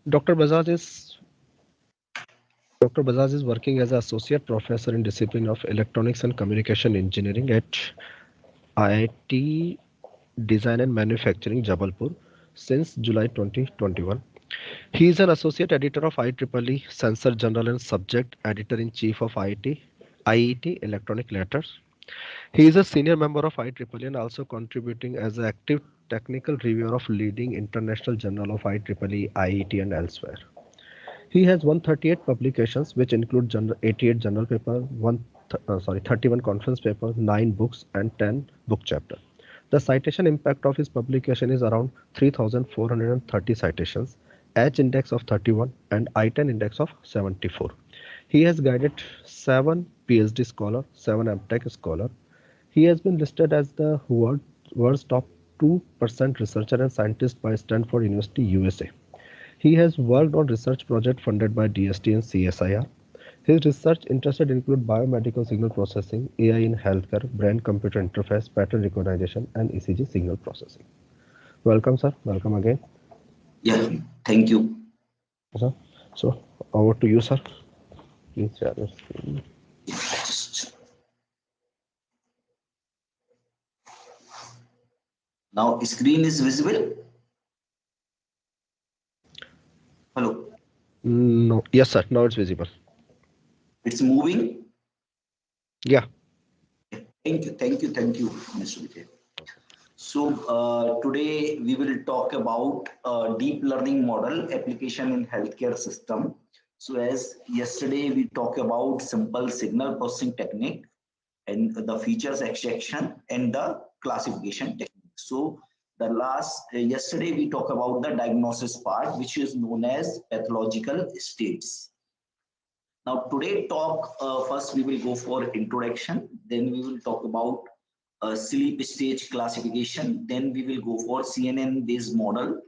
Dr. Bajaj is Dr. Bajaj is working as an associate professor in discipline of electronics and communication engineering at IIT Design and Manufacturing, Jabalpur, since July 2021. He is an associate editor of IEEE, Censor General and subject editor-in-chief of IET Electronic Letters. He is a senior member of IEEE and also contributing as an active technical reviewer of leading international journal of IEEE, IET and elsewhere. He has 138 publications, which include 88 journal paper, 31 conference papers, 9 books, and 10 book chapters. The citation impact of his publication is around 3,430 citations, H index of 31, and I10 index of 74. He has guided 7 PhD scholar, 7 MTech scholar. He has been listed as the world's top 2% researcher and scientist by Stanford University, USA. He has worked on research projects funded by DST and CSIR. His research interests include biomedical signal processing, AI in healthcare, brain-computer interface, pattern recognition, and ECG signal processing. Welcome, sir. Welcome again. Yeah, thank you. Sir. So, over to you, sir. Please share your screen. Now, screen is visible. Hello. No. Yes, sir. Now it's visible. It's moving. Yeah. Thank you, Mr. Vijay. So today we will talk about deep learning model application in healthcare system. So as yesterday we talked about simple signal processing technique and the features extraction and the classification technique. So the yesterday we talked about the diagnosis part, which is known as pathological states. Now today first we will go for introduction, then we will talk about sleep stage classification, then we will go for CNN based model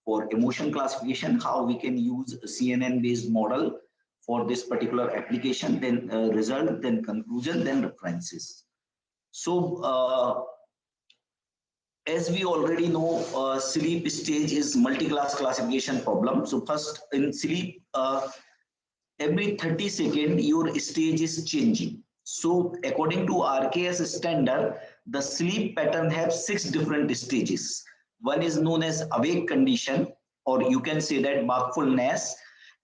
for emotion classification, how we can use a CNN based model for this particular application, then result, then conclusion, then references. So as we already know, sleep stage is multi-class classification problem. So first in sleep, every 30 seconds your stage is changing. So according to RKS standard, the sleep pattern has 6 different stages. One is known as awake condition, or you can say that wakefulness,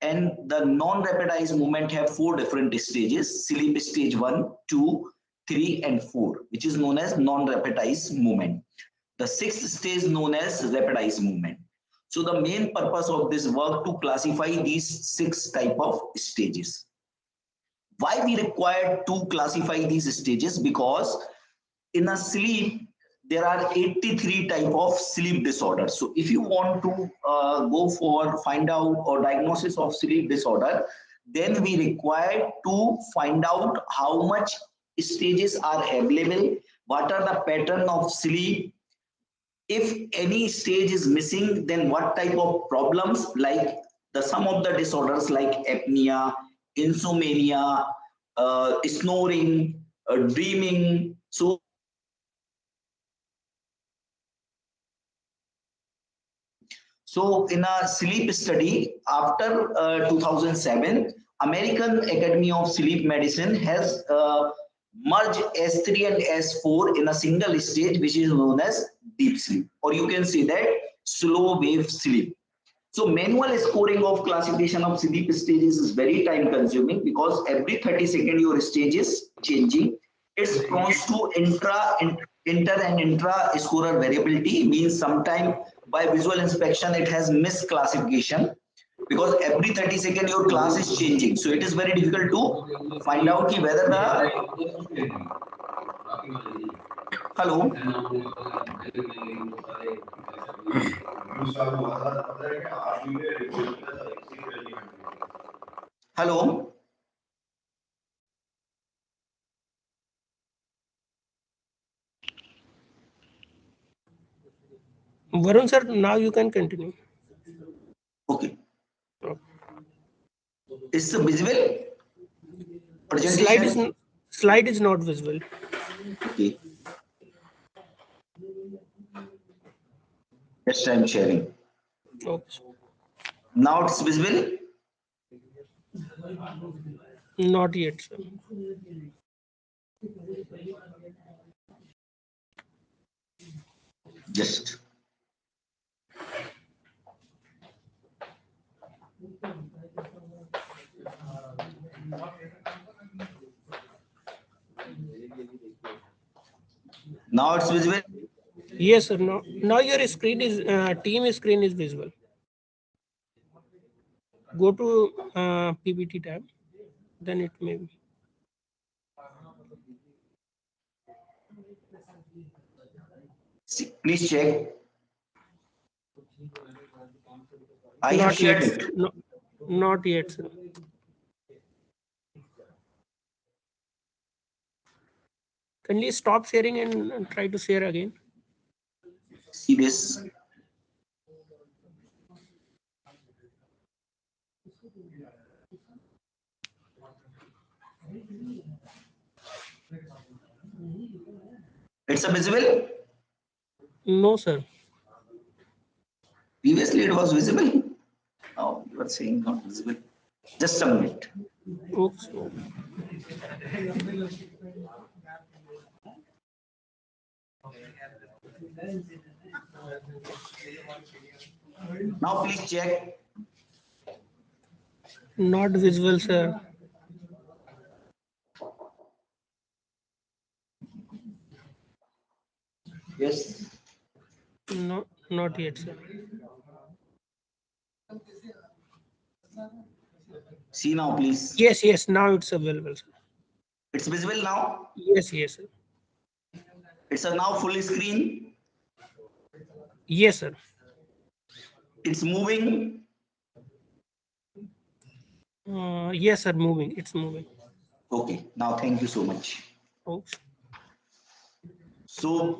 and the non-rapid eye movement have 4 different stages: sleep stage 1, 2, 3 and 4, which is known as non-rapid eye movement. The 6th stage known as rapid eye movement. So the main purpose of this work to classify these 6 type of stages. Why we require to classify these stages? Because in a sleep there are 83 type of sleep disorders. So if you want to go for find out or diagnosis of sleep disorder, then we require to find out how much stages are available, what are the pattern of sleep. If any stage is missing, then what type of problems, like the some of the disorders like apnea, insomnia, snoring, dreaming. So in a sleep study after 2007, American Academy of Sleep Medicine has merged S3 and S4 in a single stage, which is known as deep sleep, or you can say that slow wave sleep. So manual scoring of classification of sleep stages is very time consuming, because every 30 seconds your stage is changing. It's prone to inter and intra scorer variability, means sometime by visual inspection it has misclassification, because every 30 seconds your class is changing. So it is very difficult to find out whether the hello. Hello. Varun sir, now you can continue. Okay. Is it visible? Slide is not visible. Okay. Yes, I'm sharing. Okay. Now it's visible. Not yet, sir. Just. Now it's visible. Yes, sir. Now your screen is team screen is visible. Go to PPT tab, then it may be. See, please check. I have Not shared yet, it. sir. No, not yet, sir. Can you stop sharing and try to share again? See this. It's a visible. No, sir. Previously it was visible. Now you are saying not visible. Just a minute. Oops. Now please check. Not visible, sir. Yes. No, not yet, sir. See now, please. Yes, yes. Now it's available, sir. It's visible now. Yes, yes, sir. It's a now full screen. Yes, sir. It's moving. Yes, sir. Moving. It's moving. Okay. Now thank you so much. Oops. So,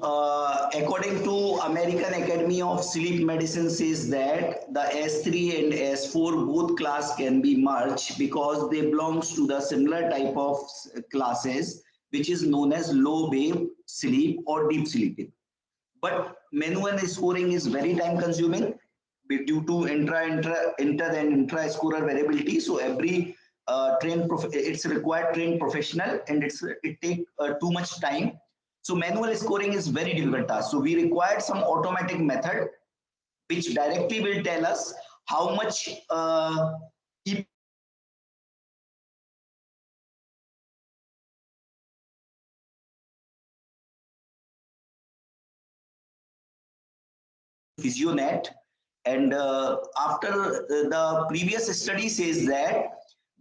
according to American Academy of Sleep Medicine says that the S3 and S4 both class can be merged because they belongs to the similar type of classes, which is known as low wave sleep or deep sleeping. But manual scoring is very time consuming due to inter and intra scorer variability. So every it's required trained professional and it take too much time. So manual scoring is very difficult task. So we required some automatic method which directly will tell us how much PhysioNet. And after the previous study says that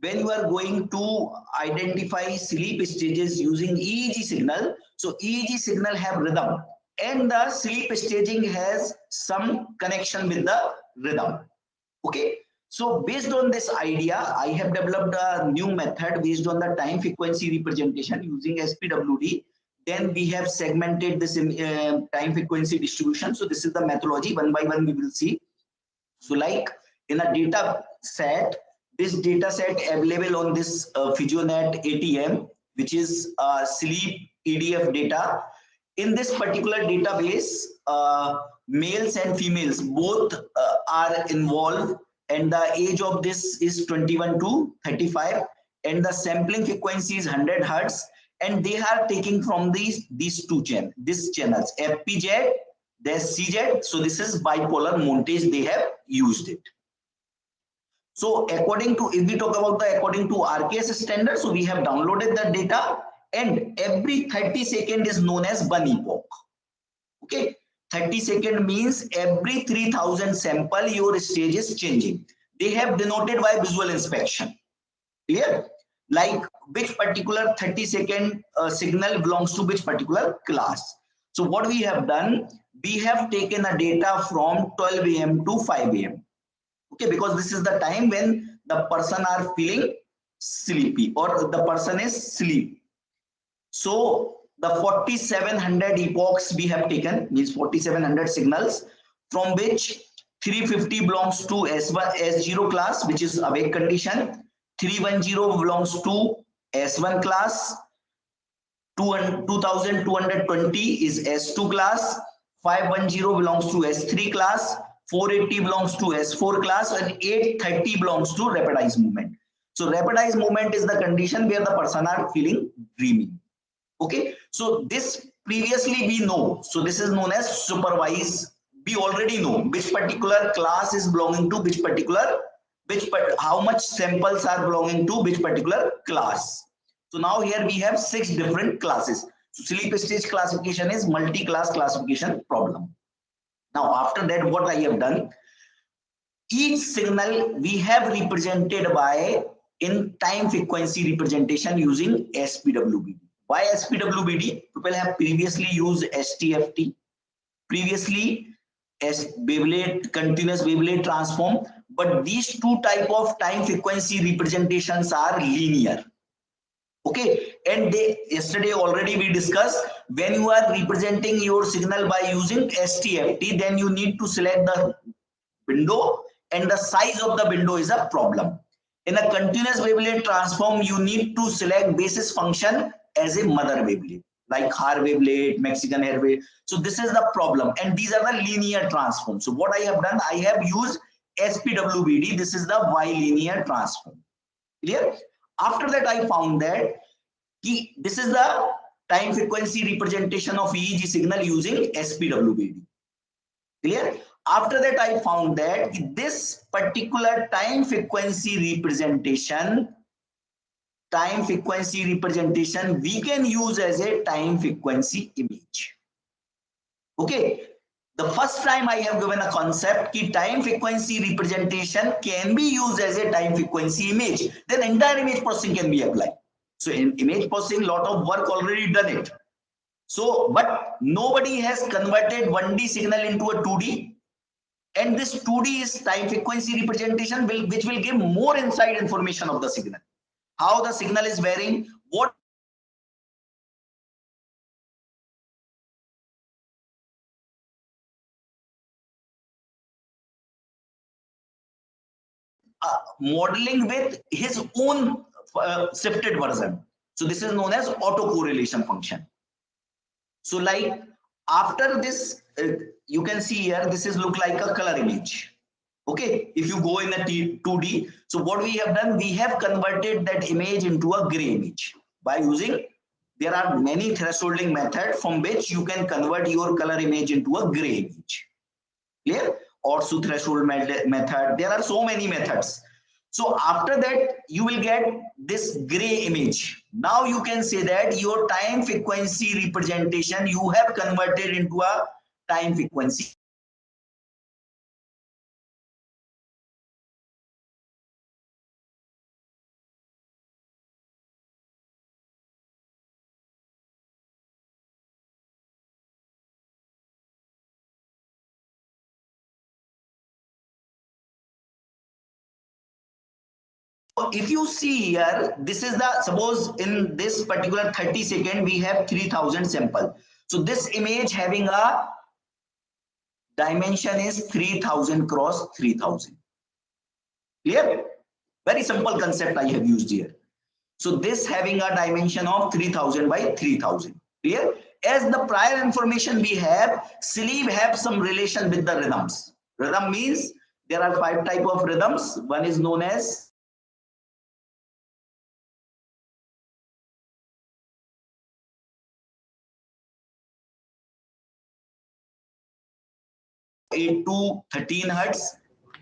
when you are going to identify sleep stages using EEG signal, so EEG signal have rhythm and the sleep staging has some connection with the rhythm. Okay. So based on this idea, I have developed a new method based on the time frequency representation using SPWD. Then we have segmented this time frequency distribution. So this is the methodology. One by one we will see. So like in a data set, this data set available on this PhysioNet ATM, which is sleep EDF data. In this particular database, males and females both are involved, and the age of this is 21 to 35, and the sampling frequency is 100 hertz, and they are taking from these these channels FPZ, there's CZ. So this is bipolar montage they have used it. So according to, if we talk about the according to RKS standard, so we have downloaded the data, and every 30 second is known as one epoch. Okay, 30 second means every 3000 sample your stage is changing. They have denoted by visual inspection. Clear? Like which particular 30-second signal belongs to which particular class. So what we have done, we have taken a data from 12 a.m. to 5 a.m. Okay, because this is the time when the person are feeling sleepy or the person is asleep. So the 4700 epochs we have taken, means 4700 signals, from which 350 belongs to S1 S0 class, which is awake condition. 310 belongs to S1 class. 2220 is S2 class. 510 belongs to S3 class. 480 belongs to S4 class, and 830 belongs to rapid eye movement. So rapid eye movement is the condition where the person are feeling dreamy. Okay, so this previously we know. So this is known as supervise. We already know which particular class is belonging to which particular, how much samples are belonging to which particular class. So now here we have 6 different classes. So sleep stage classification is multi-class classification problem. Now after that, what I have done, each signal we have represented by in time frequency representation using SPWBD. Why SPWBD? People have previously used STFT, previously as Wavelet, continuous wavelet transform, but these two type of time frequency representations are linear. Okay, and yesterday already we discussed, when you are representing your signal by using STFT, then you need to select the window, and the size of the window is a problem. In a continuous wavelet transform, you need to select basis function as a mother wavelet, like Haar wavelet, Mexican hair wave. So this is the problem, and these are the linear transforms. So what I have done, I have used SPWBD. This is the bilinear transform. Clear? After that, I found that this is the time frequency representation of EEG signal using SPWBD. Clear? After that, I found that this particular time frequency representation, we can use as a time frequency image. Okay. The first time I have given a concept that time frequency representation can be used as a time frequency image, then entire image processing can be applied. So in image processing, lot of work already done it. So, but nobody has converted 1D signal into a 2D. And this 2D is time frequency representation, which will give more inside information of the signal. How the signal is varying, what modeling with his own shifted version. So this is known as autocorrelation function. So like after this, you can see here, this is look like a color image. Okay, if you go in a 2D, so what we have done, we have converted that image into a gray image by using, there are many thresholding methods from which you can convert your color image into a gray image. Clear? Orsu threshold method, there are so many methods. So after that, you will get this gray image. Now you can say that your time frequency representation you have converted into a time frequency. If you see here, this is the, suppose in this particular 30 second, we have 3000 sample. So this image having a dimension is 3000 cross 3000. Clear? Very simple concept I have used here. So this having a dimension of 3000 by 3000. Clear? As the prior information we have, sleep have some relation with the rhythms. Rhythm means there are 5 type of rhythms. One is known as eight to 13 hertz,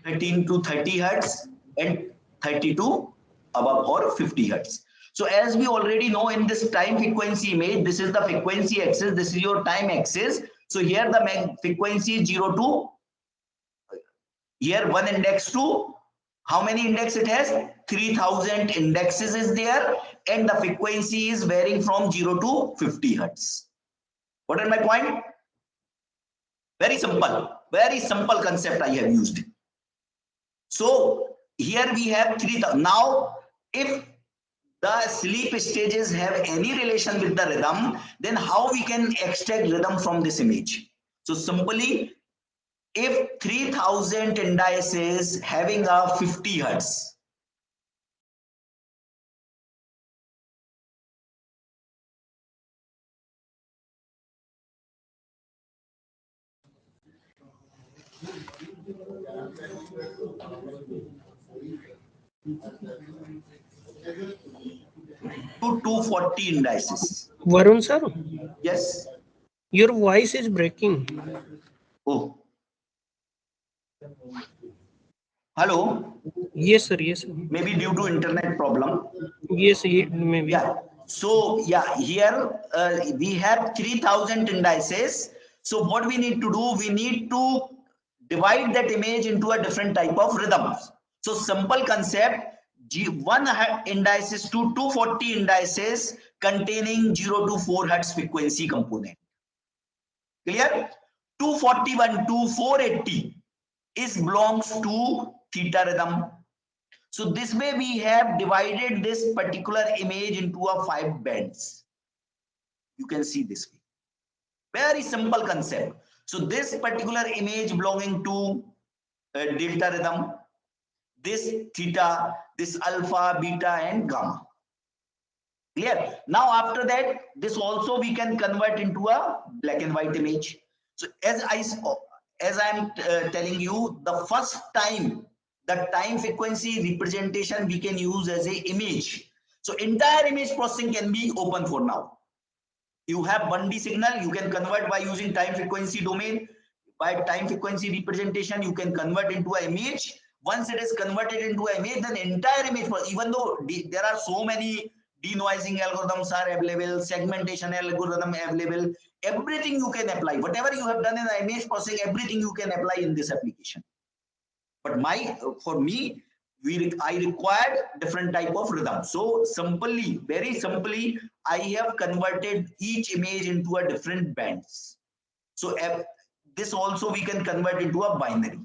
13 to 30 hertz, and 30 to above or 50 hertz. So as we already know, in this time frequency image, this is the frequency axis, this is your time axis. So here the frequency is 0 to, here 1 index to, how many index it has? 3000 indexes is there, and the frequency is varying from 0 to 50 hertz. What is my point? Very simple concept I have used. So here we have 3000. Now, if the sleep stages have any relation with the rhythm, then how we can extract rhythm from this image? So simply, if 3000 indices having a 50 hertz, To 240 indices. Varun sir, Yes. your voice is breaking. Oh, hello. Yes, sir. Yes, sir. Maybe due to internet problem. Yes, maybe. Yeah. So yeah, here we have 3000 indices. So what we need to do, we need to divide that image into a different type of rhythms. So simple concept, one indices to 240 indices containing 0 to 4 hertz frequency component. Clear? 241 to 480 is belongs to theta rhythm. So this way we have divided this particular image into a 5 bands. You can see this way. Very simple concept. So this particular image belonging to delta rhythm, this theta, this alpha, beta and gamma. Clear? Now after that, this also we can convert into a black and white image. So as I'm telling you, the first time, the time frequency representation we can use as a image. So entire image processing can be open for now. You have 1D signal, you can convert by using time frequency domain. By time frequency representation, you can convert into an image. Once it is converted into an image, then entire image, even though there are so many denoising algorithms are available, segmentation algorithm available, everything you can apply. Whatever you have done in the image processing, everything you can apply in this application. But for me, I required different type of rhythm. So simply, very simply, I have converted each image into a different bands. So this also we can convert into a binary.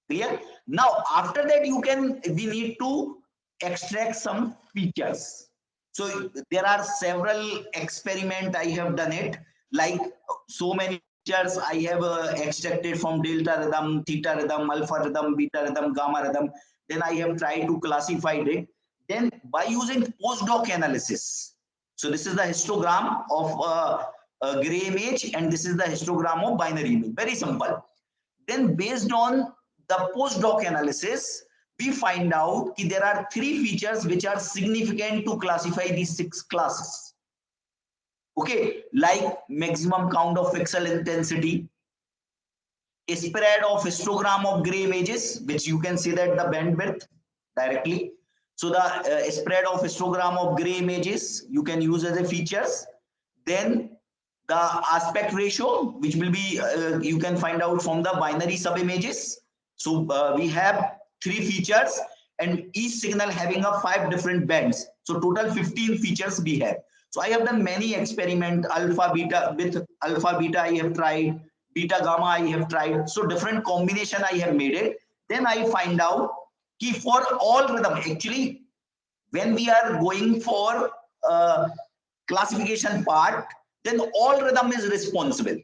Clear? Now after that, we need to extract some features. So there are several experiment I have done it, like so many features I have extracted from delta rhythm, theta rhythm, alpha rhythm, beta rhythm, gamma rhythm. Then I have tried to classify it. Then by using postdoc analysis. So this is the histogram of a gray image, and this is the histogram of binary image. Very simple. Then based on the postdoc analysis, we find out that there are 3 features which are significant to classify these 6 classes. Okay, like maximum count of pixel intensity, a spread of histogram of gray images, which you can see that the bandwidth directly. So the spread of histogram of gray images you can use as a features. Then the aspect ratio, which will be you can find out from the binary sub images. So we have 3 features, and each signal having a 5 different bands. So total 15 features we have. So I have done many experiment, alpha beta. With alpha beta I have tried, beta gamma I have tried. So different combination I have made it. Then I find out key for all rhythm. Actually, when we are going for classification part, then all rhythm is responsible.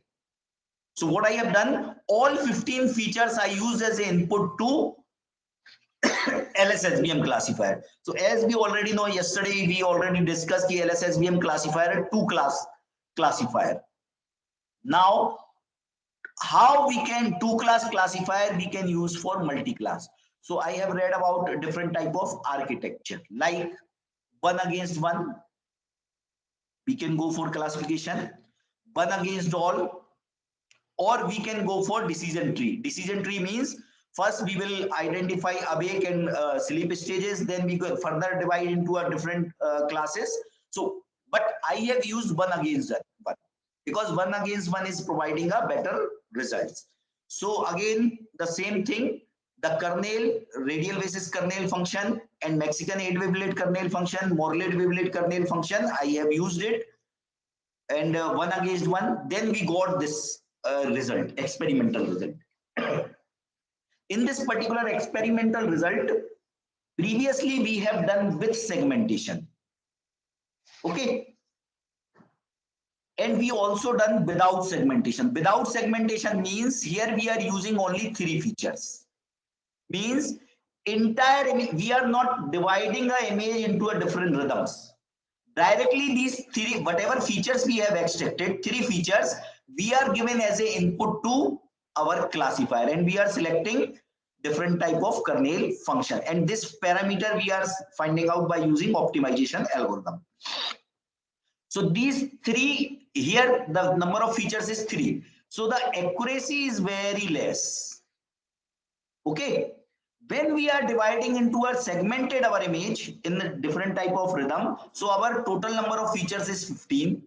So what I have done, all 15 features I use as an input to LSSBM classifier. So as we already know, yesterday we already discussed the LSSBM classifier, 2-class classifier. Now, how we can 2-class classifier we can use for multi-class. So I have read about a different type of architecture, like 1 against 1. We can go for classification, 1 against all, or we can go for decision tree. Decision tree means first we will identify awake and sleep stages, then we will further divide into a different classes. So but I have used 1 against 1 because 1 against 1 is providing a better results. So again the same thing, the kernel, radial basis kernel function and Mexican 8-wavelet kernel function, Morley wavelet kernel function, I have used it, and 1 against 1. Then we got this result, experimental result. In this particular experimental result, previously we have done with segmentation. Okay. And we also done without segmentation. Without segmentation means here we are using only 3 features. Means entire image, we are not dividing the image into a different rhythms. Directly these 3, whatever features we have extracted, 3 features, we are given as a input to our classifier, and we are selecting different type of kernel function, and this parameter we are finding out by using optimization algorithm. So these three here, the number of features is 3. So the accuracy is very less. Okay. When we are dividing into a segmented our image in a different type of rhythm, so our total number of features is 15.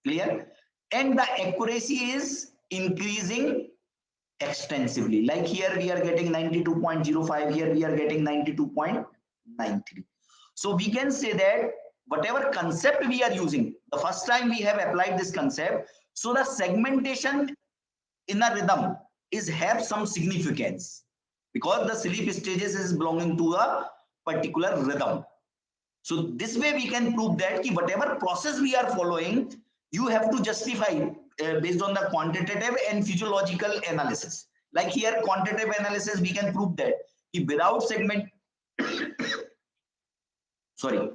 Clear? And the accuracy is increasing extensively. Like here we are getting 92.05, here we are getting 92.93. So we can say that whatever concept we are using, the first time we have applied this concept, so the segmentation in a rhythm is have some significance because the sleep stages is belonging to a particular rhythm. So this way we can prove that ki whatever process we are following, you have to justify based on the quantitative and physiological analysis. Like here quantitative analysis, we can prove that ki without segment, sorry,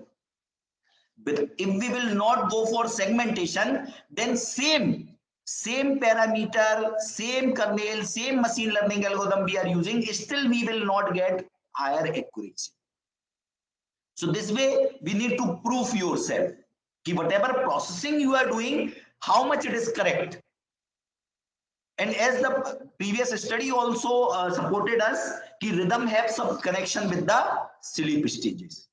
but if we will not go for segmentation, then same parameter, same kernel, same machine learning algorithm we are using, still we will not get higher accuracy. So this way we need to prove yourself कि whatever processing you are doing, how much it is correct. And as the previous study also supported us, कि rhythm have some connection with the sleep stages.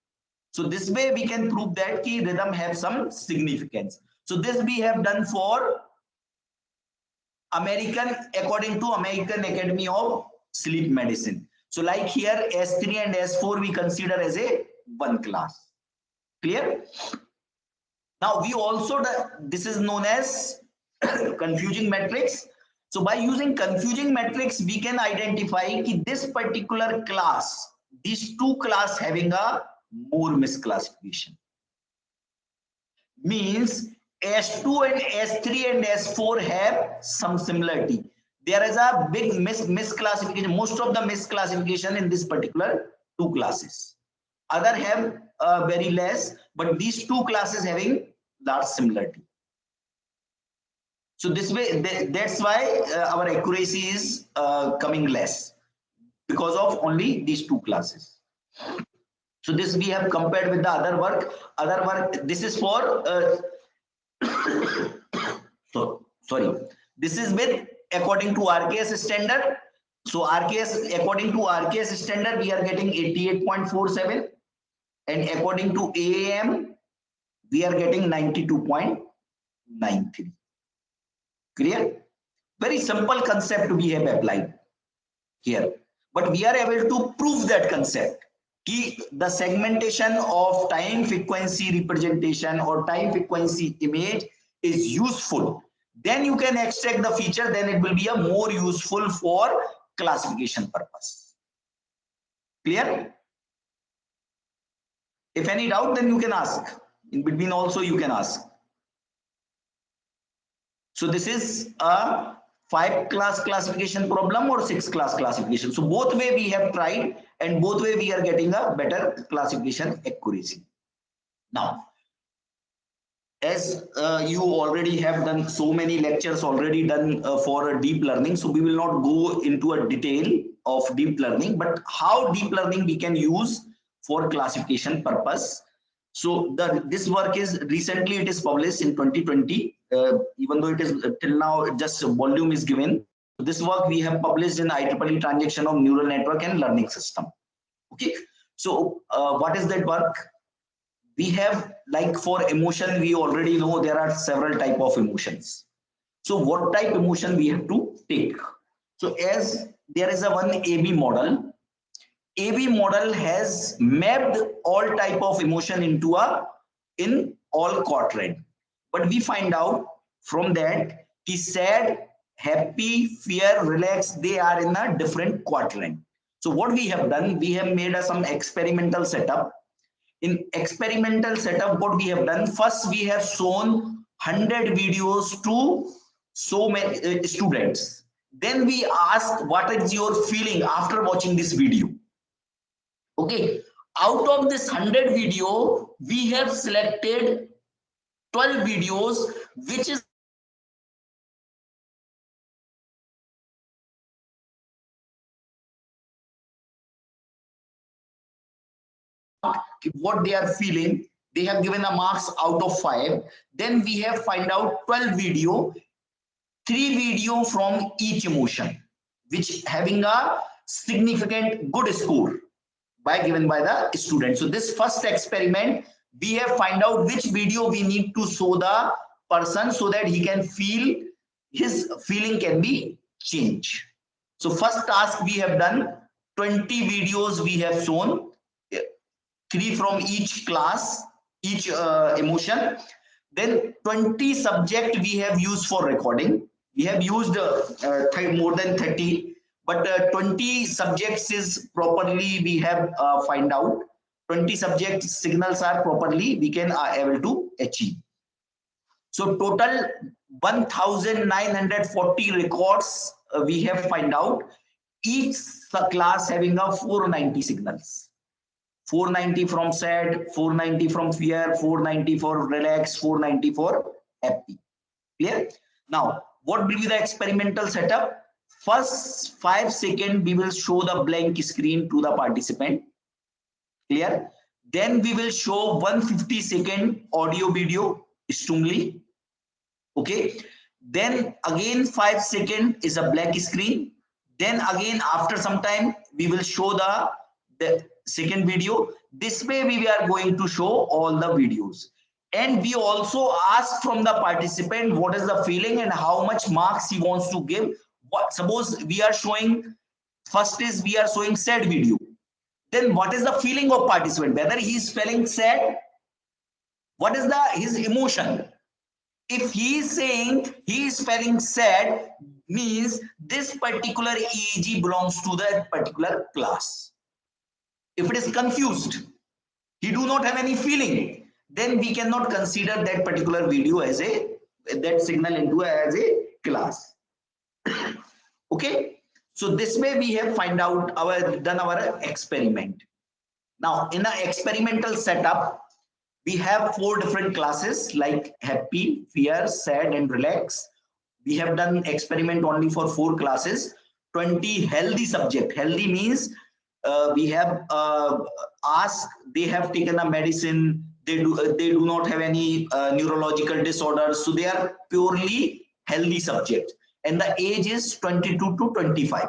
So this way we can prove that कि rhythm have some significance. So this we have done for according to American Academy of Sleep Medicine. So like here S3 and S4 we consider as a one class. Clear? Now we also, this is known as confusing matrix. So by using confusing matrix, we can identify that this particular class, these two class having a more misclassification. Means S2 and S3 and S4 have some similarity. There is a big misclassification, most of the misclassification in this particular two classes. Other have very less, but these two classes having large similarity. So this way, that's why our accuracy is coming less because of only these two classes. So this we have compared with the other work. Other work, this is for so sorry, this is with according to RKS standard. So RKS, according to RKS standard, we are getting 88.47, and according to AAM, we are getting 92.93. Clear? Very simple concept we have applied here, but we are able to prove that concept. Ki the segmentation of time frequency representation or time frequency image is useful. Then you can extract the feature, then it will be a more useful for classification purpose. Clear? If any doubt, then you can ask. In between also you can ask. So this is a 5-class classification problem or 6-class classification. So both way we have tried, and both way we are getting a better classification accuracy. Now, as you already have done so many lectures already done for deep learning, so we will not go into a detail of deep learning, but how deep learning we can use for classification purpose. So this work is recently it is published in 2020. Even though it is till now just volume is given. This work we have published in IEEE Transaction of Neural Network and Learning System. Okay, so what is that work? We have, like for emotion, we already know there are several type of emotions. So what type emotion we have to take? So as there is a one AB model. AB model has mapped all type of emotion into in all quadrant. But we find out from that ki sad, happy, fear, relax, they are in a different quadrant. So what we have done, we have made some experimental setup. In experimental setup, what we have done, first we have shown 100 videos to so many students. Then we ask, what is your feeling after watching this video? Okay, out of this 100 video, we have selected 12 videos which is what they are feeling. They have given a marks out of 5. Then we have find out 12 video, 3 video from each emotion, which having a significant good score given by the student. So this first experiment, we have find out which video we need to show the person so that he can feel, his feeling can be changed. So first task we have done, 20 videos we have shown, 3 from each class, each emotion. Then 20 subject we have used for recording. We have used more than 30, but 20 subjects is properly we have find out. 20 subject signals are properly we can able to achieve. So total 1940 records we have find out. Each class having a 490 signals. 490 from sad, 490 from fear, 490 for relax, 490 for happy. Clear? Now, what will be the experimental setup? First 5 seconds, we will show the blank screen to the participant. Clear? Then we will show 150-second audio video stimuli. Okay. Then again 5 seconds is a black screen. Then again after some time we will show the second video. This way we are going to show all the videos. And we also ask from the participant what is the feeling and how much marks he wants to give. What, suppose we are showing, first is we are showing sad video. Then what is the feeling of participant? Whether he is feeling sad, what is his emotion? If he is saying he is feeling sad, means this particular EEG belongs to that particular class. If it is confused, he do not have any feeling, then we cannot consider that particular video as that signal into as a class. Okay, so this way we have done our experiment. Now in the experimental setup, we have 4 different classes like happy, fear, sad, and relax. We have done experiment only for 4 classes. 20 healthy subject. Healthy means we have asked, they have taken a medicine, they do not have any neurological disorders, so they are purely healthy subject, and the age is 22 to 25.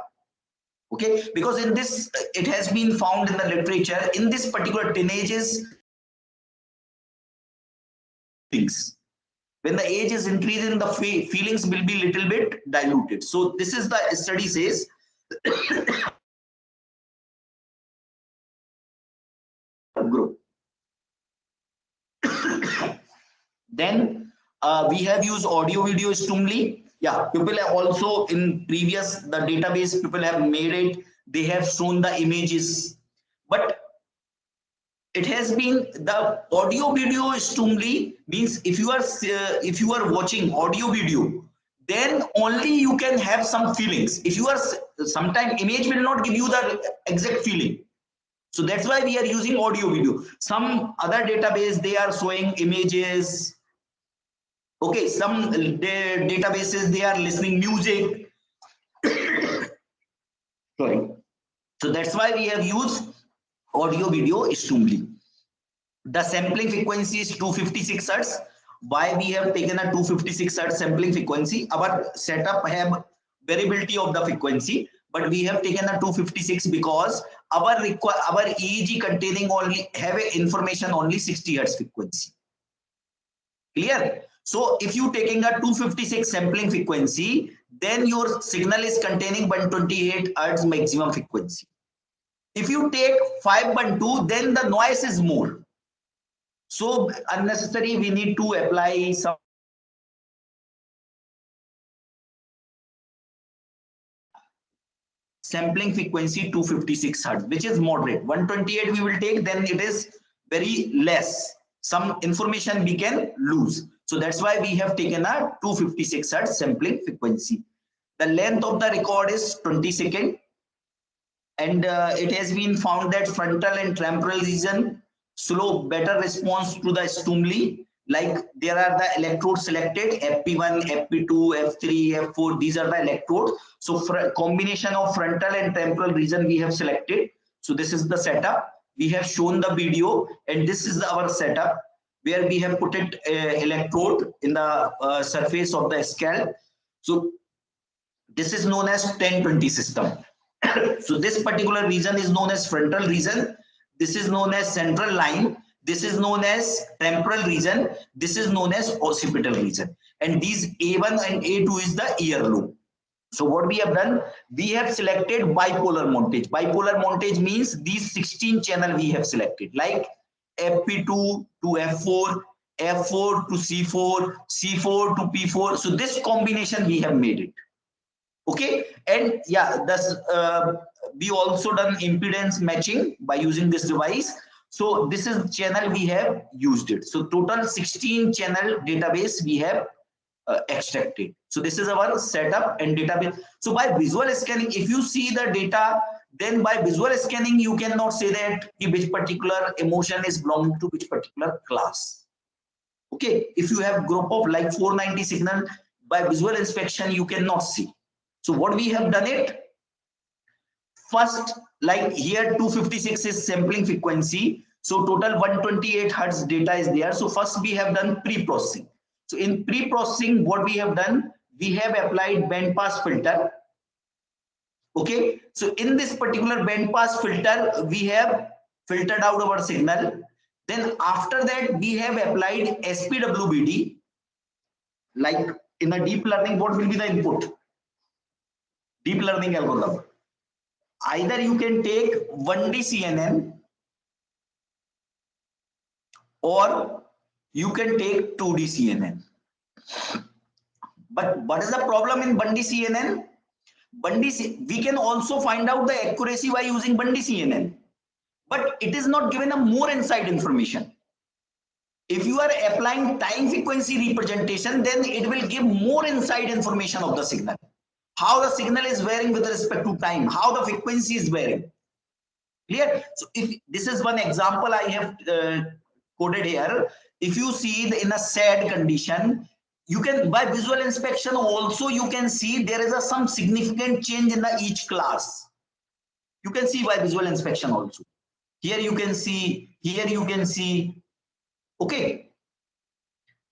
Okay, because in this, it has been found in the literature, in this particular teenagers, things, when the age is increasing, the feelings will be little bit diluted. So this is the study says. Group. Then we have used audio video stimuli. Yeah, people have also in previous the database, people have made it, they have shown the images, but it has been the audio video stimuli means if you are watching audio video, then only you can have some feelings. If you are, sometimes image will not give you the exact feeling. So that's why we are using audio video. Some other database, they are showing images. Okay, some databases, they are listening music. Sorry. So that's why we have used audio video stimuli. The sampling frequency is 256 Hz. Why we have taken a 256 Hz sampling frequency? Our setup have variability of the frequency, but we have taken a 256 because our EEG containing only have a information only 60 Hz frequency. Clear? So if you taking a 256 sampling frequency, then your signal is containing 128 Hz maximum frequency. If you take 512, then the noise is more. So unnecessary, we need to apply some sampling frequency 256 Hz, which is moderate. 128 we will take, then it is very less. Some information we can lose. So that's why we have taken a 256 Hz sampling frequency. The length of the record is 20 seconds. And it has been found that frontal and temporal region show better response to the stimuli. Like there are the electrodes selected, FP1, FP2, F3, F4, these are the electrodes. So for combination of frontal and temporal region we have selected. So this is the setup. we have shown the video, and this is our setup where we have put it electrode in the surface of the scalp. So this is known as 10-20 system. So this particular region is known as frontal region. This is known as central line. This is known as temporal region. This is known as occipital region. And these A1 and A2 is the earlobe. So what we have done, we have selected bipolar montage. Bipolar montage means these 16 channel we have selected, like FP2 to F4, F4 to C4, C4 to P4. So this combination we have made it. Okay, and yeah, thus we also done impedance matching by using this device. So this is the channel we have used it. So total 16 channel database we have extracted. So this is our setup and database. So by visual scanning, if you see the data, then by visual scanning you cannot say that which particular emotion is belonging to which particular class. Okay, if you have group of like 490 signal, by visual inspection you cannot see. So what we have done it, first, like here 256 is sampling frequency. So total 128 hertz data is there. So first we have done pre-processing. So in pre-processing, what we have done, we have applied band pass filter. Okay, so in this particular band pass filter, we have filtered out our signal. Then after that, we have applied SPWBD. Like in a deep learning, what will be the input? Deep learning algorithm. Either you can take 1D CNN or you can take 2D CNN. But what is the problem in 1D CNN? We can also find out the accuracy by using 1D CNN, but it is not given a more inside information. If you are applying time frequency representation, then it will give more inside information of the signal. How the signal is varying with respect to time, how the frequency is varying. Clear? So if this is one example I have coded here. If you see in a sad condition, you can by visual inspection also you can see there is some significant change in each class. You can see by visual inspection also. Here you can see, here you can see. Okay.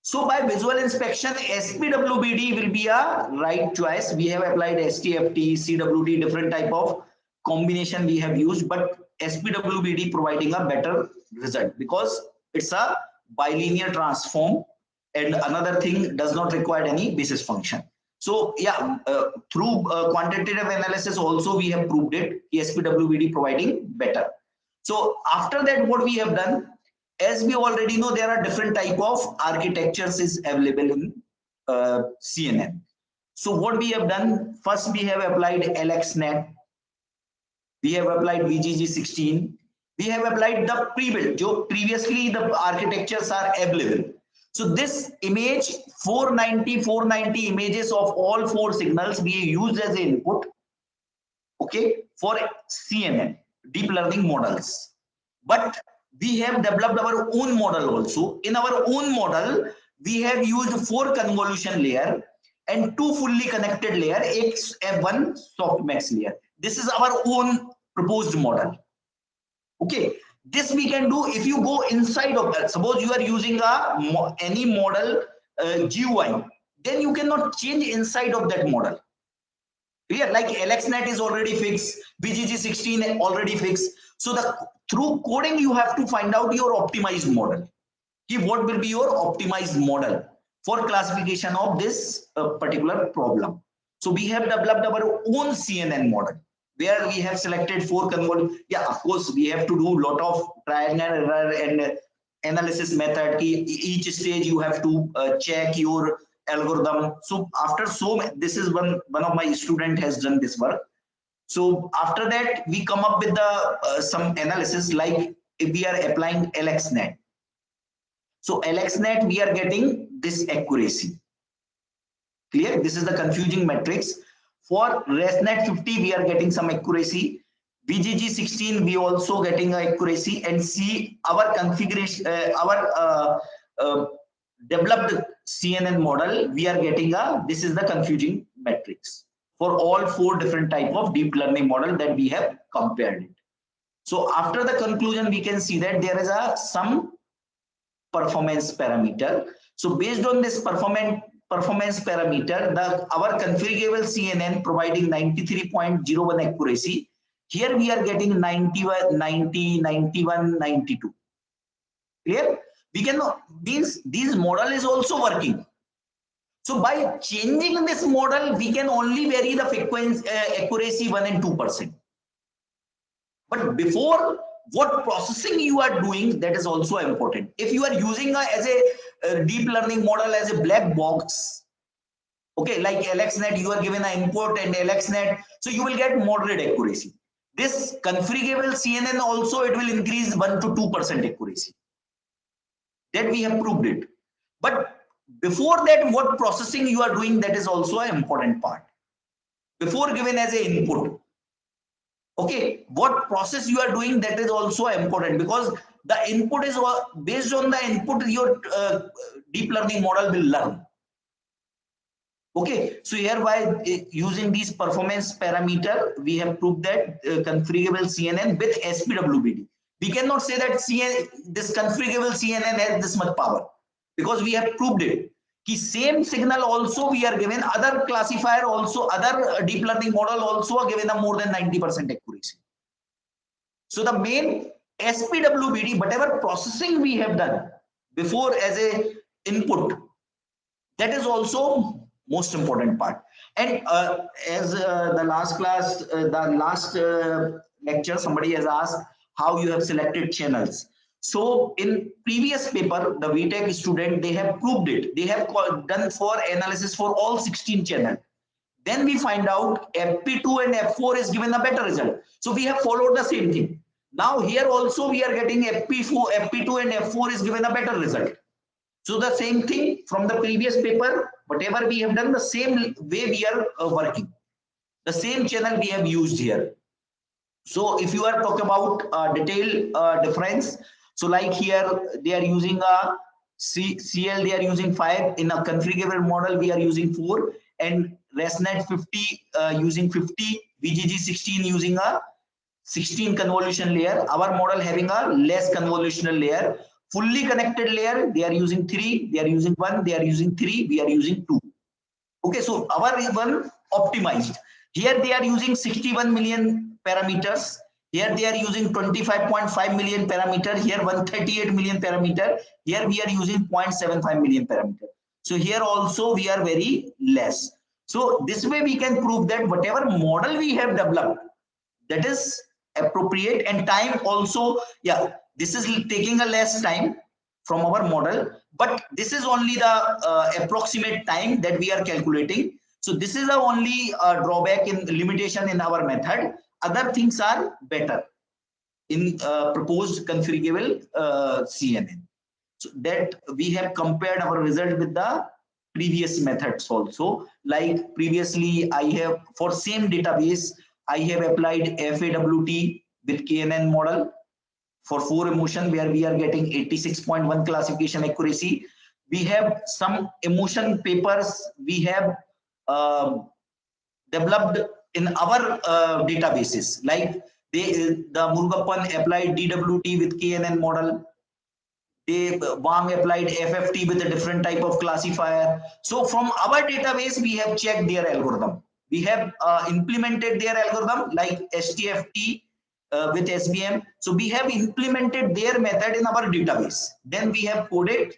So by visual inspection, SPWBD will be a right choice. We have applied STFT, CWT, different type of combination we have used, but SPWBD providing a better result because it's a bilinear transform, and another thing does not require any basis function. So yeah, through quantitative analysis also we have proved it, SPWBD providing better. So after that, what we have done, as we already know, there are different type of architectures is available in CNN. So what we have done, first we have applied LXNet, we have applied VGG16, we have applied the pre-built, so previously the architectures are available. So this image 490 images of all 4 signals we used as input, okay, for CNN deep learning models. But we have developed our own model also. In our own model, we have used 4 convolution layer and 2 fully connected layer, X1 softmax layer. This is our own proposed model. Okay, this we can do if you go inside of that. Suppose you are using any model GUI, then you cannot change inside of that model. Clear? Like LXNet is already fixed, VGG16 already fixed. So through coding, you have to find out your optimized model. What will be your optimized model for classification of this particular problem? So we have developed our own CNN model where we have selected 4 convolution. Yeah, of course, we have to do a lot of trial and error and analysis method. Each stage you have to check your algorithm. So after this is one of my student has done this work. So after that, we come up with the some analysis, like if we are applying LXNet. So LXNet, we are getting this accuracy. Clear? This is the confusing matrix. For ResNet 50, we are getting some accuracy. VGG16, we also getting accuracy, and see our configuration, developed CNN model, we are getting this is the confusing matrix for all 4 different type of deep learning model that we have compared it. So after the conclusion, we can see that there is some performance parameter. So based on this performance parameter, our configurable CNN providing 93.01 accuracy. Here we are getting 91, 90, 91, 92. Clear? We can means this model is also working. So by changing this model, we can only vary the frequency accuracy 1 and 2%. But before, what processing you are doing, that is also important. If you are using as a deep learning model as a black box, okay, like AlexNet, you are given an input and AlexNet, so you will get moderate accuracy. This configurable CNN also, it will increase 1 to 2% accuracy. That we have proved it. But before that, what processing you are doing, that is also an important part. Before given as an input, okay, what process you are doing, that is also important, because the input is based on the input your deep learning model will learn. Okay, so here by using these performance parameter, we have proved that configurable CNN with SPWBD. We cannot say that this configurable CNN has this much power, because we have proved it. Ki same signal also we are given, other classifier also, other deep learning model also are given a more than 90% accuracy. So the main SPWBD, whatever processing we have done before as a input, that is also most important part. And as the last class, the last lecture, somebody has asked how you have selected channels. So in previous paper, the VTech student, they have proved it. They have done for analysis for all 16 channels. Then we find out FP2 and F4 is given a better result. So we have followed the same thing. Now here also we are getting FP2 and F4 is given a better result. So the same thing from the previous paper, whatever we have done, the same way we are working. The same channel we have used here. So if you are talking about detailed difference, so like here they are using a CL, they are using 5. In a configurable model, we are using 4. And ResNet 50 using 50, VGG 16 using a 16 convolution layer. Our model having a less convolutional layer. Fully connected layer, they are using 3, they are using 1, they are using 3, we are using 2. Okay, so our one optimized. Here they are using 61 million parameters. Here they are using 25.5 million parameter. Here 138 million parameter. Here we are using 0.75 million parameter. So here also we are very less. So this way we can prove that whatever model we have developed, that is appropriate, and time also, yeah, this is taking a less time from our model, but this is only the approximate time that we are calculating. So this is the only drawback in limitation in our method. Other things are better in proposed configurable CNN. So that we have compared our result with the previous methods also. Like previously, I have for same database, I have applied FAWT with KNN model for 4 emotion, where we are getting 86.1 classification accuracy. We have some emotion papers we have developed in our databases, like the Murugappan applied DWT with KNN model. Wang applied FFT with a different type of classifier. So from our database, we have checked their algorithm. We have implemented their algorithm like STFT with SVM. So we have implemented their method in our database. Then we have coded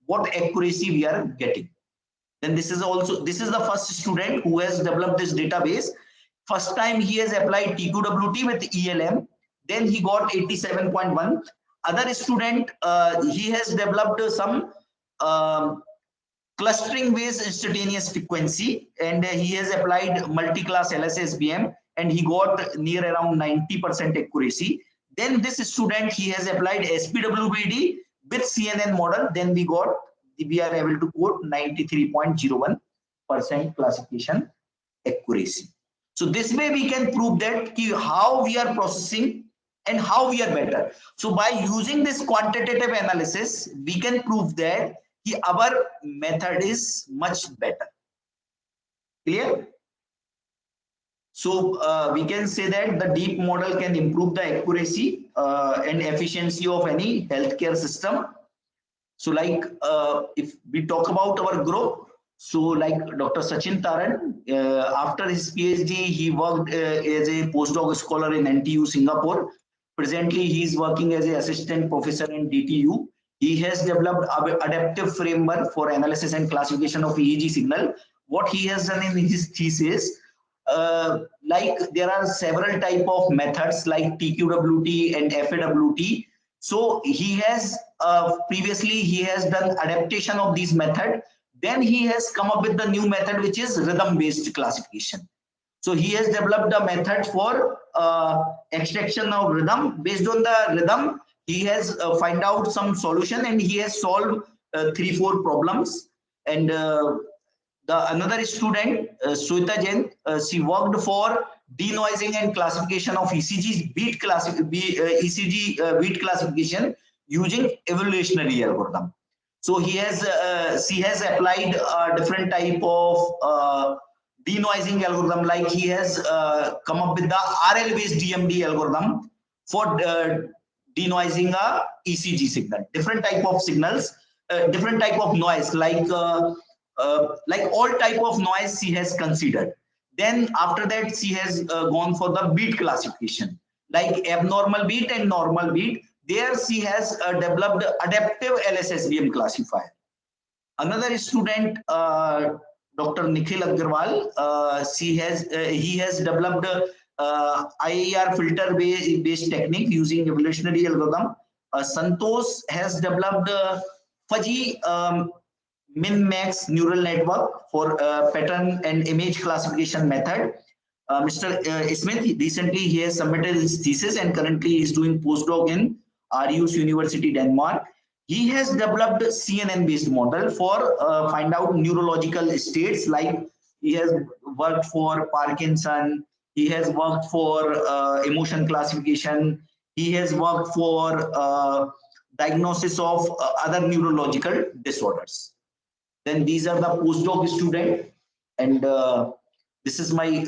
what accuracy we are getting. Then this is the first student who has developed this database. First time he has applied TQWT with ELM. Then he got 87.1. Other student, he has developed some clustering based instantaneous frequency, and he has applied multi-class LSSBM, and he got near around 90% accuracy. Then this student, he has applied SPWBD with CNN model. Then we are able to quote 93.01% classification accuracy. So this way we can prove that how we are processing and how we are better. So by using this quantitative analysis, we can prove that our method is much better. Clear? So we can say that the deep model can improve the accuracy and efficiency of any healthcare system. So like if we talk about our group, so like Dr. Sachin Taran, after his PhD, he worked as a postdoc scholar in NTU Singapore. Presently, he is working as an assistant professor in DTU. He has developed adaptive framework for analysis and classification of EEG signal. What he has done in his thesis, like there are several type of methods like TQWT and FAWT. So he has previously he has done adaptation of these method. Then he has come up with the new method which is rhythm based classification. So he has developed a method for extraction of rhythm. Based on the rhythm, he has find out some solution and he has solved 3-4 problems. And the another student, Sweta Jain, she worked for denoising and classification of ECG beat classification using evolutionary algorithm. So she has applied a different type of denoising algorithm, like he has come up with the RL based DMD algorithm for denoising a ECG signal, different type of signals, different type of noise, like all type of noise she has considered. Then after that she has gone for the beat classification, like abnormal beat and normal beat. There she has developed adaptive LSSBM classifier. Another student, Dr. Nikhil Agarwal, he has developed IAR filter based technique using evolutionary algorithm. Santosh has developed fuzzy min-max neural network for pattern and image classification method. Mr. Smith, recently he has submitted his thesis and currently he is doing postdoc in Aarhus University, Denmark. He has developed a CNN-based model for find out neurological states, like he has worked for Parkinson, he has worked for emotion classification, he has worked for diagnosis of other neurological disorders. Then these are the postdoc student, and this is my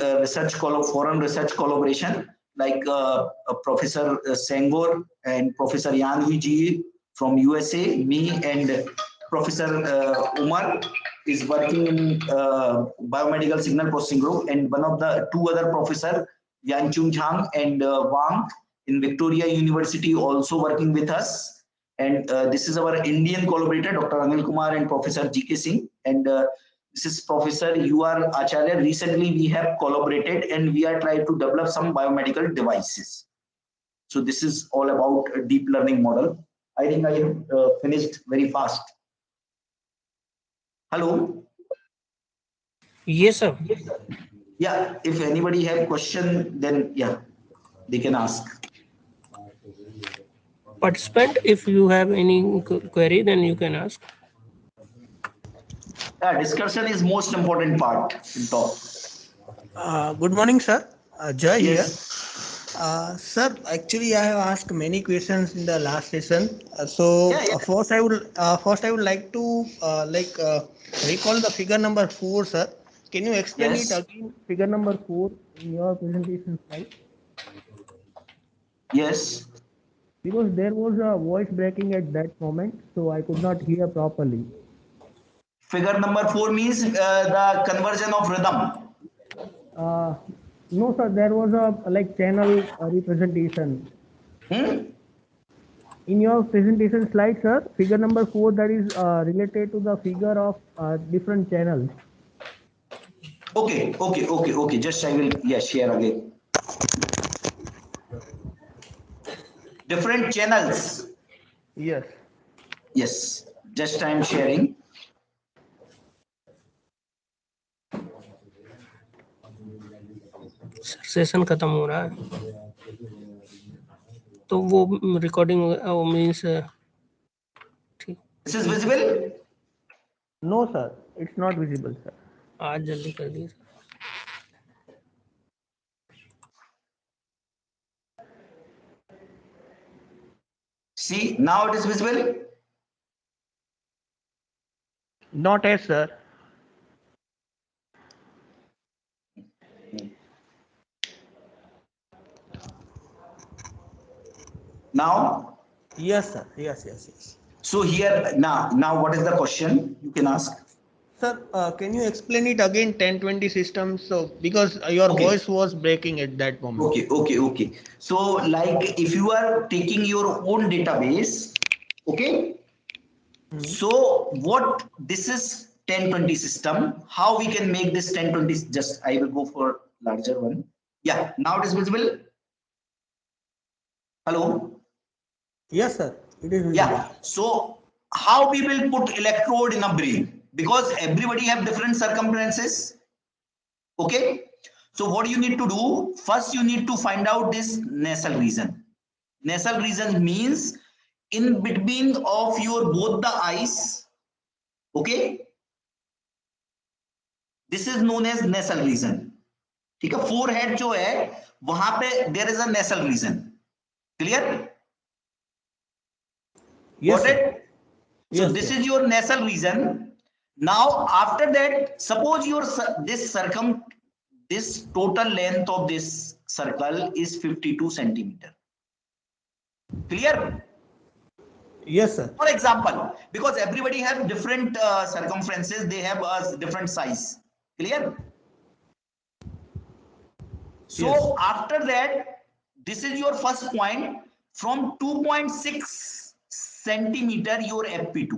foreign research collaboration, like Professor Sengor and Professor Yan Ji from USA, me and Professor Umar is working in biomedical signal processing group, and one of the two other professor, Yan Chung Chang and Wang in Victoria University, also working with us. And this is our Indian collaborator, Dr. Anil Kumar and Professor G.K. Singh. And this is Professor U.R. Acharya. Recently, we have collaborated and we are trying to develop some biomedical devices. So this is all about a deep learning model. I think I have finished very fast. Hello? Yes, sir. Yeah, if anybody have question, then yeah, they can ask. Participant, if you have any query, then you can ask. Yeah, discussion is most important part in talk. Good morning, sir. Jay here. Yes. Sir, actually, I have asked many questions in the last session. Yeah. First I would like to recall the figure number 4, sir. Can you explain it Yes. again? Figure number 4 in your presentation slide. Yes. Because there was a voice breaking at that moment, so I could not hear properly. Figure number 4 means the conversion of rhythm. No, sir. There was a channel representation. In your presentation slide, sir, figure number 4, that is related to the figure of different channels. Okay. Just I will share again. Different channels. Yes. Yes. Just I am sharing. Session खत्म हो रहा है तो वो recording means ठीक. This is visible? No, sir. It's not visible, sir. आज जल्दी कर दिए. See, now it is visible? Not as, sir. Now, Yes, sir. Yes. so here now what is the question you can ask? Sir, can you explain it again, 1020 systems? So, because your Okay. voice was breaking at that moment. Okay. So like if you are taking your own database, okay. So what this is 1020 system, how we can make this 1020, just I will go for larger one. Yeah, now it is visible. Hello. Yes, sir. It is visible. Yeah. So how we will put electrode in a brain? Because everybody have different circumferences. Okay. So what you need to do? First, you need to find out this nasal region. Nasal region means in between of your both the eyes. Okay. This is known as nasal region. ठीक है. Forehead जो है वहां पे there is a nasal region. Clear? Yes, Got sir. it? So Yes, this yes. is your nasal region. Now after that, suppose your this total length of this circle is 52 centimeter. Clear? Yes, sir. For example, because everybody have different circumferences, they have a different size. Clear? So Yes. after that, this is your first point. From 2.6 centimeter, your FP2.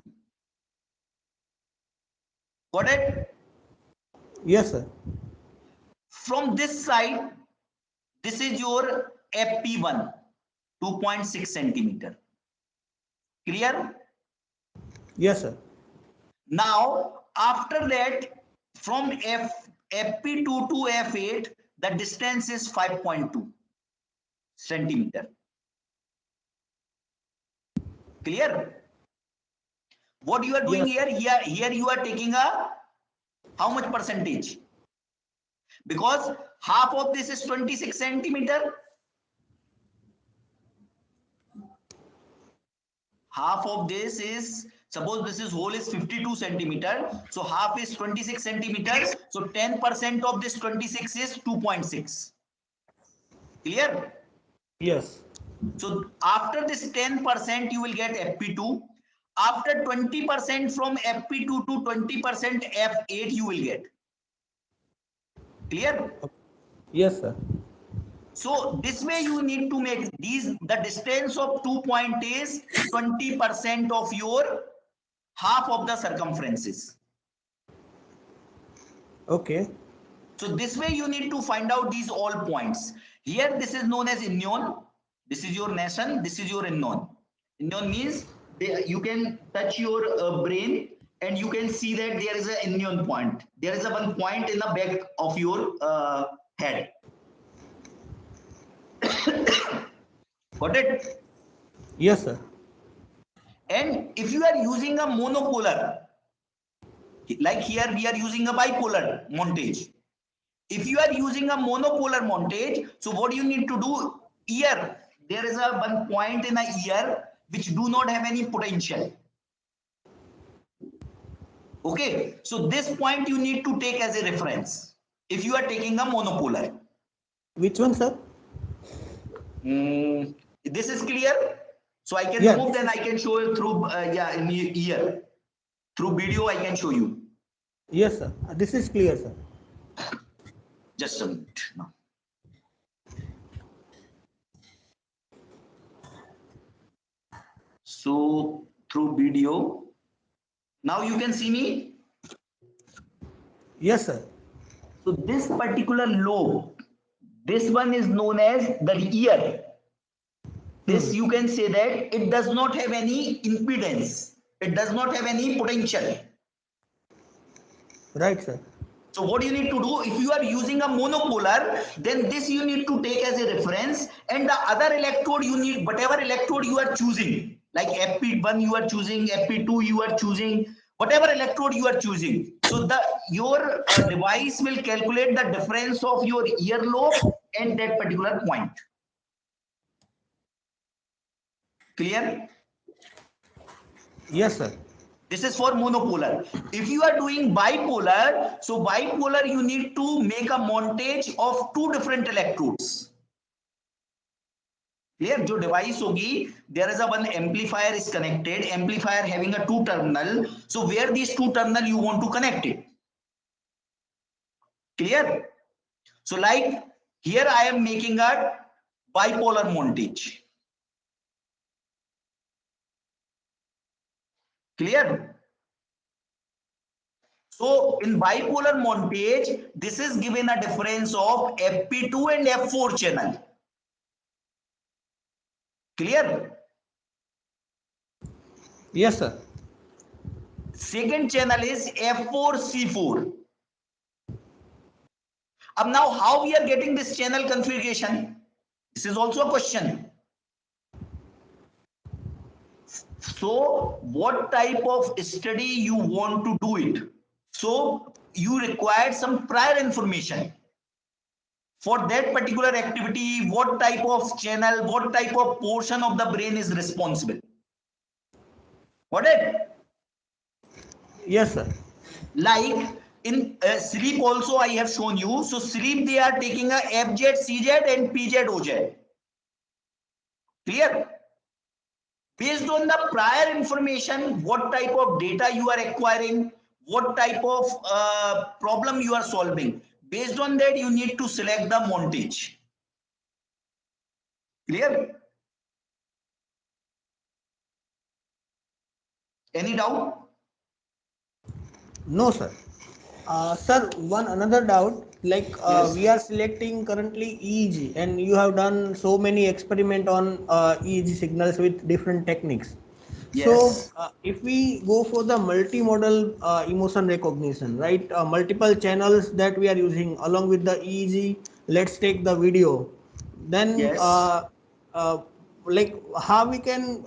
Got it? Yes, sir. From this side, this is your FP1, 2.6 centimeter. Clear? Yes, sir. Now, after that, from FP2 to F8, the distance is 5.2 centimeter. Clear? What you are doing Yes. here you are taking a how much percentage? Because half of this is 26 centimeter. Half of this is, suppose this is whole is 52 centimeter. So half is 26 centimeter. So 10% of this 26 is 2.6. Clear? Yes. So after this 10%, you will get FP2. After 20% from FP2 to 20% F8, you will get. Clear? Yes, sir. So this way you need to make the distance of 2 point is 20% of your half of the circumferences. Okay. So this way you need to find out these all points. Here this is known as inion. This is your nation. This is your inion. Inion means you can touch your brain and you can see that there is an inion point. There is a one point in the back of your head. Got it? Yes, sir. And if you are using a monopolar, like here we are using a bipolar montage. If you are using a monopolar montage, so what you need to do, ear, there is a one point in a ear which do not have any potential. Okay, so this point you need to take as a reference if you are taking a monopolar. Which one, sir? This is clear. So I can move, then I can show you through in ear. Through video I can show you. Yes, sir. This is clear, sir. Just a minute now. So through video, now you can see me. Yes, sir. So this particular lobe, this one is known as the ear. This you can say that it does not have any impedance. It does not have any potential. Right, sir. So what you need to do, if you are using a monopolar, then this you need to take as a reference, and the other electrode you need, whatever electrode you are choosing, like FP1 you are choosing, FP2 you are choosing, whatever electrode you are choosing. So your device will calculate the difference of your earlobe and that particular point. Clear? Yes, sir. This is for monopolar. If you are doing bipolar, so bipolar you need to make a montage of two different electrodes. Clear? जो device होगी, there is a one amplifier is connected, amplifier having a two terminal. So where these two terminal you want to connect it? Clear? So like here I am making a bipolar montage. Clear? So in bipolar montage, this is given a difference of FP2 and F4 channel. Clear? Yes, sir. Second channel is F4C4. Now how we are getting this channel configuration? This is also a question. So what type of study you want to do it? So you require some prior information. For that particular activity, what type of channel, what type of portion of the brain is responsible? Got it? Yes, sir. Like in sleep also I have shown you. So sleep they are taking a FZ, CZ and PZ, OZ. Clear? Based on the prior information, what type of data you are acquiring, what type of problem you are solving. Based on that, you need to select the montage. Clear? Any doubt? No, sir. Sir, one another doubt, like Yes. we are selecting currently EEG, and you have done so many experiment on EEG signals with different techniques. So Yes. if we go for the multimodal emotion recognition, right? Multiple channels that we are using along with the EEG. Let's take the video. Then Yes. uh, like how we can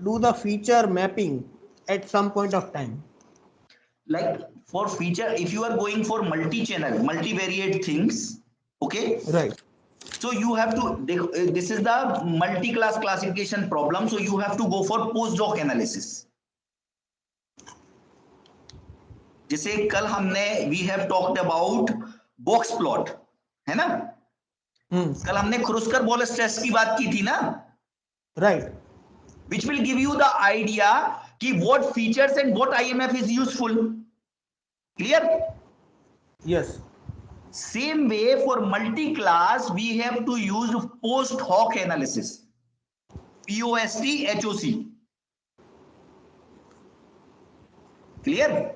do the feature mapping at some point of time. Like for feature, if you are going for multi-channel, multivariate things, okay. Right. So you have to, this is the multi-class classification problem. So you have to go for post-hoc analysis. जैसे कल हमने we have talked about box plot, है ना? कल हमने क्रुस्कर bolus test की बात की थी ना? Right. Which will give you the idea कि what features and what IMF is useful. Clear? Yes. Same way for multi-class, we have to use post-hoc analysis. POST, HOC. Clear?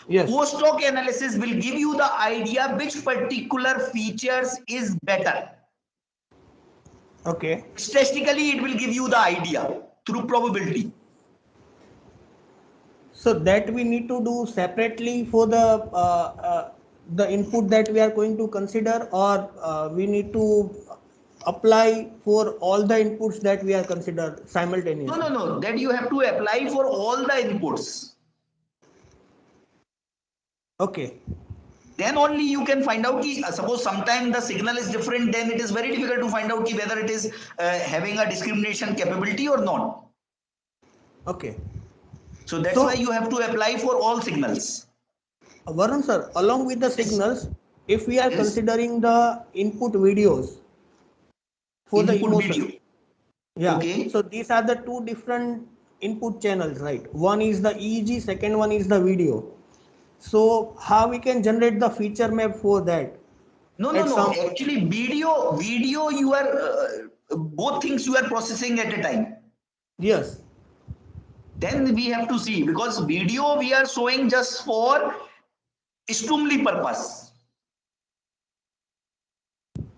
Yes. Post-hoc analysis will give you the idea which particular features is better. Okay. Statistically, it will give you the idea through probability. So that we need to do separately for the input that we are going to consider, or we need to apply for all the inputs that we are considered simultaneously. No. That you have to apply for all the inputs. Okay. Then only you can find out ki, suppose sometimes the signal is different, then it is very difficult to find out ki whether it is having a discrimination capability or not. Okay. So that's why you have to apply for all signals. Varun sir, along with the signals, if we are Yes. considering the input videos for the Input emotion. video. Yeah. Okay. So these are the two different input channels, right? One is the EEG, second one is the video. So how we can generate the feature map for that? No. Actually, video, you are both things you are processing at a time. Yes. Then we have to see, because video we are showing just for stimuli purpose.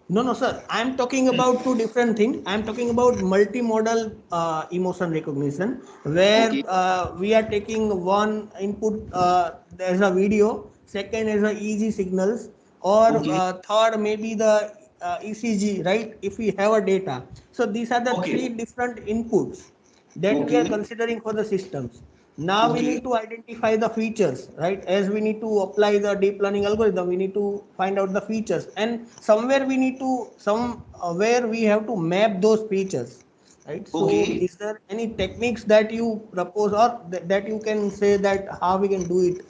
No, sir. I'm talking about two different things. I'm talking about multimodal emotion recognition, where Okay. we are taking one input, there's a video, second is a EEG signals, or Okay. third maybe the ECG, right? If we have a data. So these are the three Okay. different inputs that we are Okay. considering for the systems. Now we Okay. need to identify the features, right? As we need to apply the deep learning algorithm, we need to find out the features, and somewhere we need to somewhere we have to map those features, right? So Okay. is there any techniques that you propose, or that you can say that how we can do it?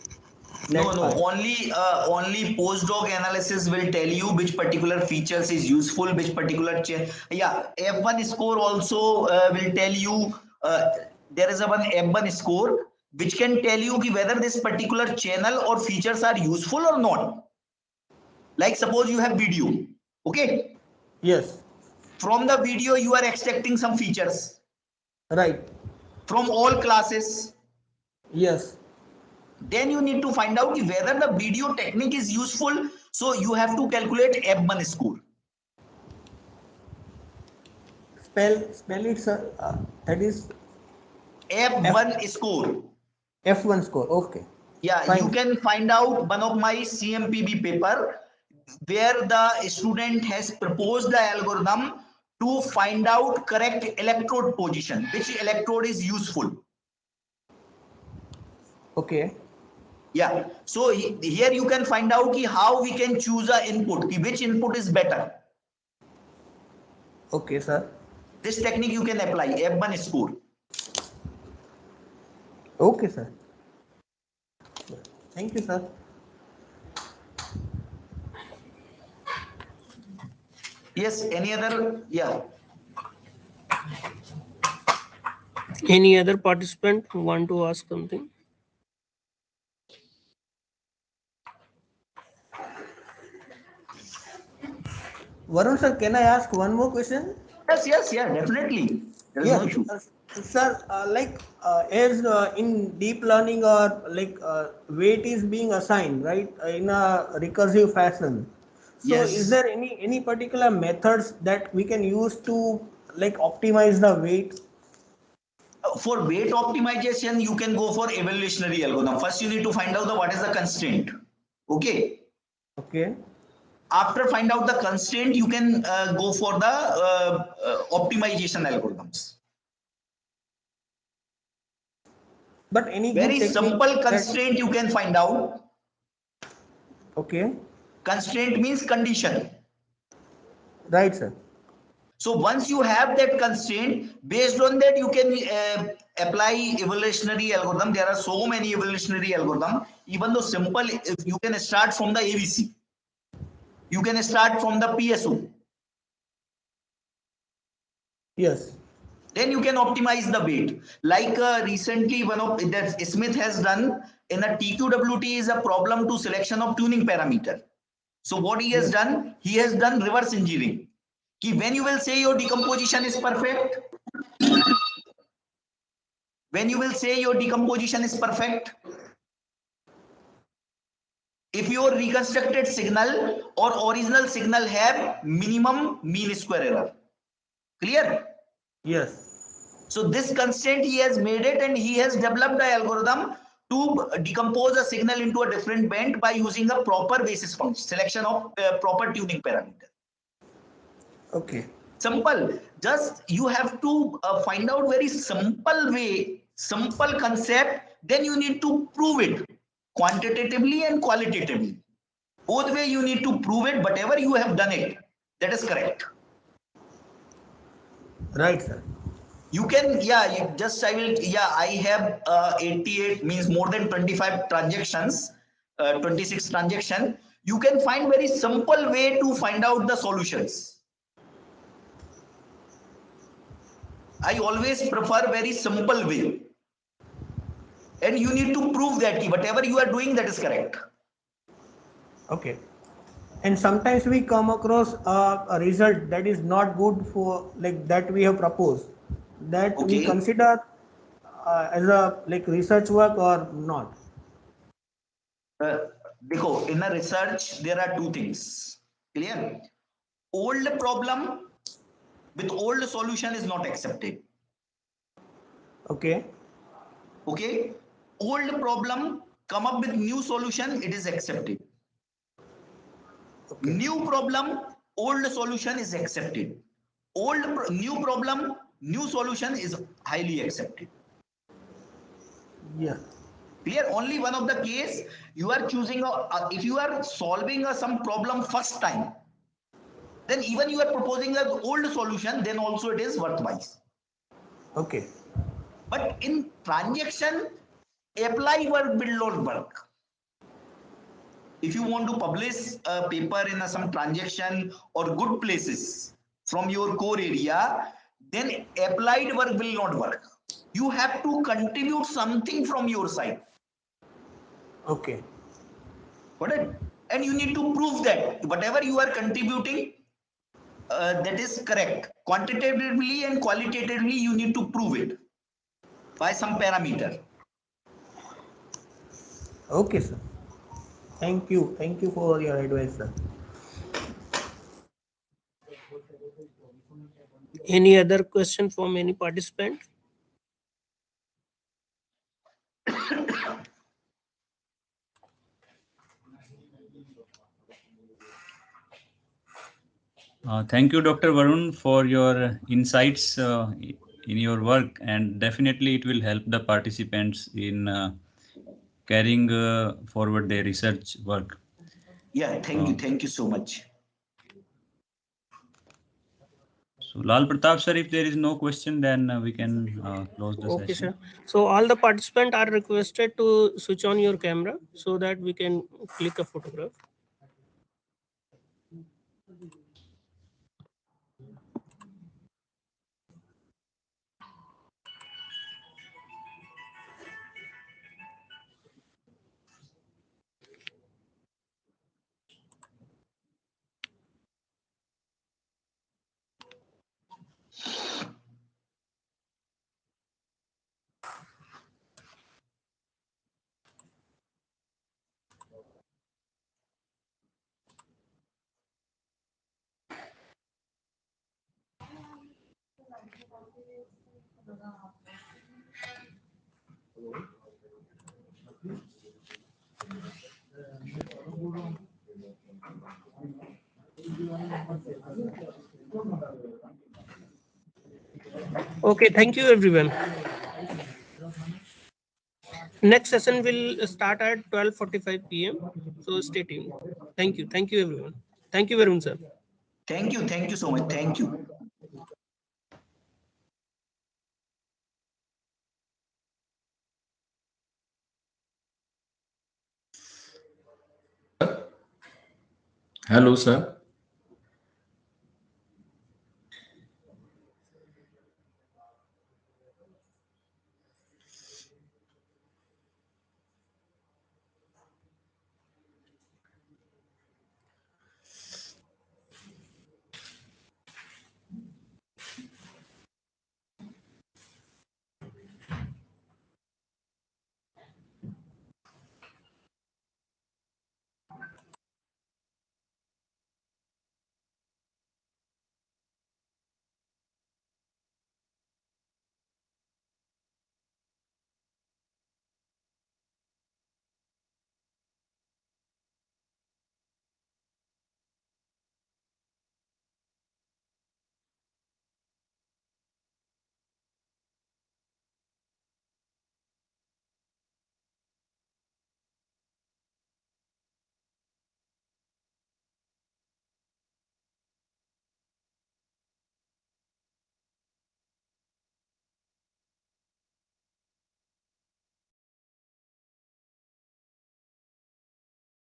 No, no, part. only postdoc analysis will tell you which particular features is useful, which particular yeah, F1 score also will tell you there is a one F1 score which can tell you whether this particular channel or features are useful or not. Like suppose you have video, okay? Yes. From the video you are extracting some features. Right. From all classes. Yes. Then you need to find out whether the video technique is useful. So you have to calculate F1 score. Spell it, sir. That is F1 score. F1 score. Okay. Yeah, Fine. you can find out one of my CMPB paper where the student has proposed the algorithm to find out correct electrode position, which electrode is useful. Okay. Yeah, so here you can find out how we can choose a input, which input is better. Okay, sir. This technique you can apply, F1 score. Okay, sir. Thank you, sir. Yes, any other? Yeah. Any other participant who want to ask something? Varun sir, can I ask one more question? Yes, yeah, definitely. There is no Yes, issue. sir. As in deep learning or weight is being assigned, right, in a recursive fashion. So, is Yes. there any particular methods that we can use to optimize the weight? For weight optimization, you can go for evolutionary algorithm. First, you need to find out what is the constraint. Okay. Okay. After find out the constraint, you can go for the optimization algorithms. But any Very good technique simple that, constraint you can find out. okay, Constraint means condition. right, sir. So once you have that constraint, based on that you can apply evolutionary algorithm. There are so many evolutionary algorithm. Even though simple, if you can start from the ABC, you can start from the PSO. Yes. Then you can optimize the weight. Like recently, one of that Smith has done in a TQWT is a problem to selection of tuning parameter. So what he has Yes. done, he has done reverse engineering. When you will say your decomposition is perfect, when you will say your decomposition is perfect, if your reconstructed signal or original signal have minimum mean square error. Clear? Yes. So this constraint he has made it, and he has developed the algorithm to decompose a signal into a different band by using a proper basis function, selection of proper tuning parameter. Okay. Simple. Just you have to find out very simple way, simple concept. Then you need to prove it quantitatively and qualitatively. Both way you need to prove it. Whatever you have done it, that is correct. Right, sir. You can, yeah, you just I will, yeah, I have 88 means more than 25 transactions, 26 transaction. You can find very simple way to find out the solutions. I always prefer very simple way. And you need to prove that whatever you are doing, that is correct. Okay. And sometimes we come across a result that is not good for that we have proposed, that we Okay. consider as a research work or not. Dekho, in a research, there are two things. Clear? Old problem with old solution is not accepted. Okay. Okay. Old problem come up with new solution, it is accepted. Okay. New problem, old solution is accepted. New problem, new solution is highly accepted. Yeah. Clear? Only one of the case you are choosing if you are solving some problem first time, then even you are proposing an old solution, then also it is worthwhile. Okay. But in transaction, apply work will not work. if you want to publish a paper in some transaction or good places from your core area, then applied work will not work. You have to contribute something from your side. Okay. Got it? And you need to prove that whatever you are contributing, that is correct. Quantitatively and qualitatively, you need to prove it by some parameter. Okay, sir. Thank you. Thank you for your advice, sir. Any other question from any participant? Thank you, Dr. Varun, for your insights in your work, and definitely it will help the participants in carrying forward their research work. Yeah, thank you so much. So, Lal Pratap sir, if there is no question, then we can close the Okay, session. sir. So all the participants are requested to switch on your camera so that we can click a photograph. Okay, thank you everyone. Next session will start at 12:45 p.m. So stay tuned. Thank you. Thank you everyone. Thank you, Varun sir. Thank you so much. Thank you. Hello, sir.